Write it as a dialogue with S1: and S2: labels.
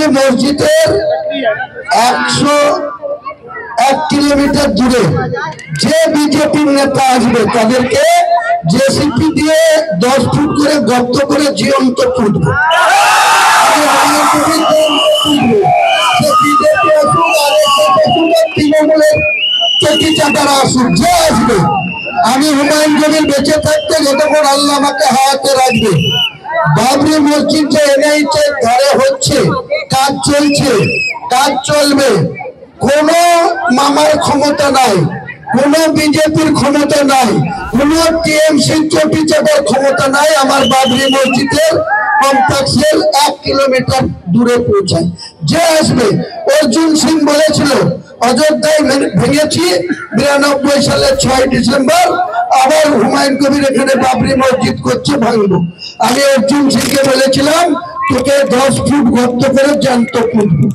S1: বাবরি মসজিদের 101 কিলোমিটার দূরে যে বিজেপির নেতা আসবে তাদেরকে জেসিপি দিয়ে 10 ফুট করে গর্ত করে জীবন্ত পুঁতব। তৃণমূলের চটি চাটারা আসুক, যে আসবে, আমি হুমায়ুন কবির বেঁচে থাকতে যতক্ষণ আল্লাহ আমাকে হায়াতে রাখবে, বাবরি মসজিদ যে এনএইচ এর ধারে হচ্ছে, কাজ চলছে, কাজ চলবে, কোন মামার ক্ষমতা নাই, কোন বিজেপির ক্ষমতা নাই, কোন টিএমসির চটি চাটার ক্ষমতা নাই আমার বাবরি মসজিদের কমপ্লেক্সের 1 কিলোমিটার দূরে পৌঁছায়। যে আসবে, অর্জুন সিং বলেছিল অযোধ্যায় ভেঙেছি 92 সালের 6 ডিসেম্বর, আবার হুমায়ুন কবির এখানে বাবরি মসজিদ করছে, ভাঙবো। আমি অর্জুন সিংকে বলেছিলাম তোকে 10 ফুট গর্ত করে জ্যান্ত পুঁতবো।